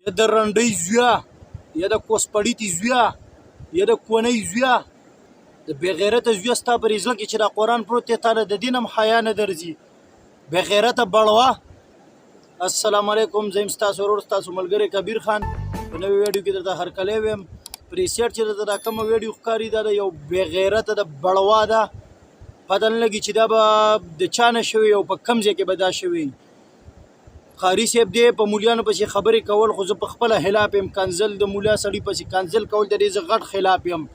یا د رنډۍ زویه یا د کوسپړیتي زویه یا د کونۍ زویه د بېغیرته زویه ستا پر زړه کې چې دا قرآن پروت دی تا له د دین هم حیا نه درځي بېغیرته بړوه. السلام علیکم، زه یم ستاسو ورور ستاسو ملګری کبیر خان. په نوې ویډیو کې درته هرکلی ویم. پریسیټ چې درته دا کومه ویډیو ښکاري دا د یو بېغیرته د بړوا ده. پته نه لګي چې دا به د چا نه شوي او په کوم ځای کې به دا شوي. قاري صاحب دی په مولیانو پسې خبرې کول، خو زه په خپله خلاف یم. کنځل د مولا سړي پسې کنځل کول د دې زه غټ خلاف یم.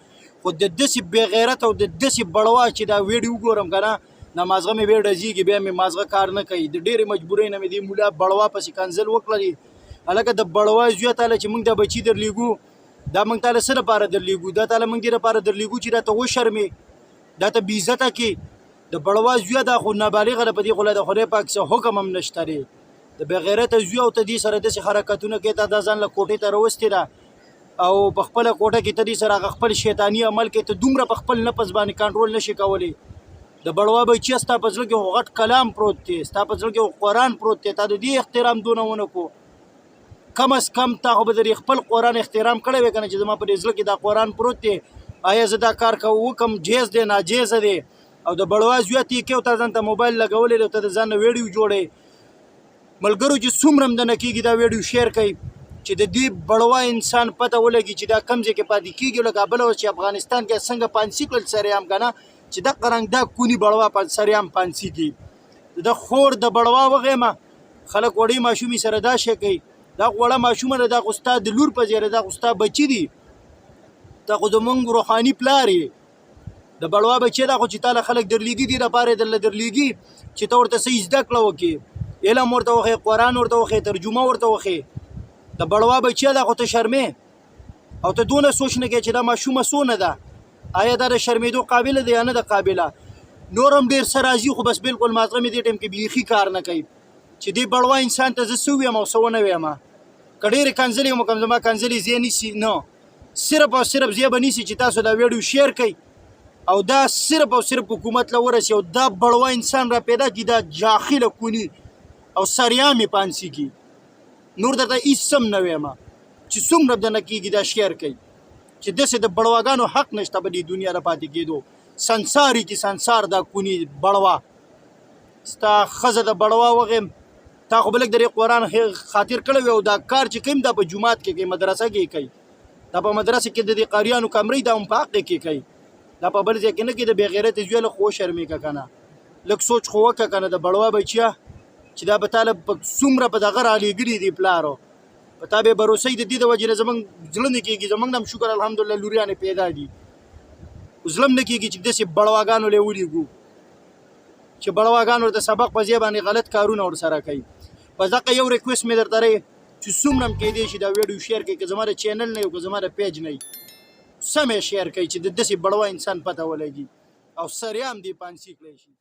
خو د داسې بېغیرت او د داسې بړوا چې دا ویډیو وګورم که نه دا مازغه مې بیا ډزېږي، بیا مې مازغه کار نه کوي. د ډېرې مجبورۍ نه مې دې مولا بړوا پسې کنځل وکړلې. هلکه د بړوا زویه تاله چې موږ دا بچي درلیږو دا موږ تاله څه لپاره درلیږو؟ دا تاله موږ دې لپاره درلیږو چې دا ته وشرمې، دا ته بېعزته کړې. د بړوا زویه دا خو نابالغه ده، په دې خو له د خدای پاک څه حکم هم نشته دی. د بېغیرته زویه او ته دې سره داسې حرکتونه کوې، تا دا ځان له کوټې ته راوستې ده او په خپله کوټه کې ته دې سره هغه خپل شیطاني عمل کوې. ته دومره په خپل نفس باندې کنټرول نشي کولی. د بړوا بچیه ستا په زړه کې خو غټ کلام پروت دی، ستا په زړه کې خو قرآن پروت دی. تا د دې احترام دونه ونه کړو. کم از کم تا خو به د خپل قرآن احترام کړی وی که نه چې زما په دې زړه کې دا قرآن پروت دی. آیا زه دا کار وکړم جیز دی ناجیزه دی؟ او د بړوا زویه ته یې کې او تا ځان ته موبایل لګولی دی او ته د ځان نه ویډیو جوړوې. ملګرو چې څومره هم دنه کېږي دا ویډیو شیر کوي چې د دې بړوا انسان پته ولګي چې دا کوم ځای کې پاتې کېږي. لکه بله اوس چې افغانستان کې څنګه پانسي کړل سریام که نه چې دغه رنګ دا کوني بړوا سریام پانسي کړي. د خور د بړوا وغیمه خلک وړې ماشومې سره دا شی کوي. دا وړه ماشومه ده، دا خو ستا د لور په ځای دا خو ستا بچي دي، ته خو زمونږ روحاني پلار یې. د بړوا بچی دا خو چې تا له خلک درلیږي دې لپاره یې درله درلیږي چې ته ورته څه زده کړه وکړې، علم ورته وښیې، قرآن ورته وښیې، ترجمه ورته وښیې. د بړوا بچیه دا خو ته شرمې او ته دونه سوچ نه کوې چې دا ماشومه څونه ده، آیا دا د شرمېدو قابله ده یا نه ده قابله. نور هم ډېر څه راځي خو بس بلکل مازغه مې دې ټایم کې بیخي کار نه کوي چې دې بړوا انسان ته زه څه ویم او څه ونه ویم. که ډېرې کنځلې هم وکړم زما کنځلې ځای نیسي نه، صرف او صرف ځای به نیسي چې تاسو دا ویډیو شیر کوئ او دا صرف او صرف حکومت له ورسي او دا بړوا انسان را پیدا کړي، دا جاخله کوني او سریامې پانسي کړي. نور درته هېڅ څه هم نه ویم چې څومره دنه کېږي دا شیر کوي چې داسې د بړواګانو حق نشته په دې دنیا را پاتې کېدو. سنساري کې سنسار دا کوني بړوا ستا ښځه د بړوا وغیم. تا خو به لږ د دې قرآن خاطر کړی وي او دا کار چې کوي دا په جومات کې کوي، مدرسه کې کوي. دا په مدرسه کې د دې قاریانو کمرې دا هم په حق کې کوي. دا په بل ځای کې نه کوي. د بېغیرته زویه لږ خو وشرمېږه که نه، لږ سوچ خو وکړه که نه. د بړوا بچیه چې دا به تاله څومره په دغه رالیږلي دي پلارو، په تا بې بروسۍ د دې د وجې نه زموږ زړه نه کېږي. زموږ نه هم شکر الحمدلله لوریانې پیدا دي، زړه هم نه کېږي چې داسې بړواګانو له ولیږو چې بړواګان ورته سبق په ځای باندې غلط کارونه ورسره کوي. بس دغه یو ریکویسټ مې درته دی چې څومره هم کېدی شي دا ویډیو شیر کړئ. که زما د چینل نه یو که زما د پیج نه یي سم یې شیر کړئ چې د داسې بړوا انسان پته ولګي او سریام دې پانسي کړی شي.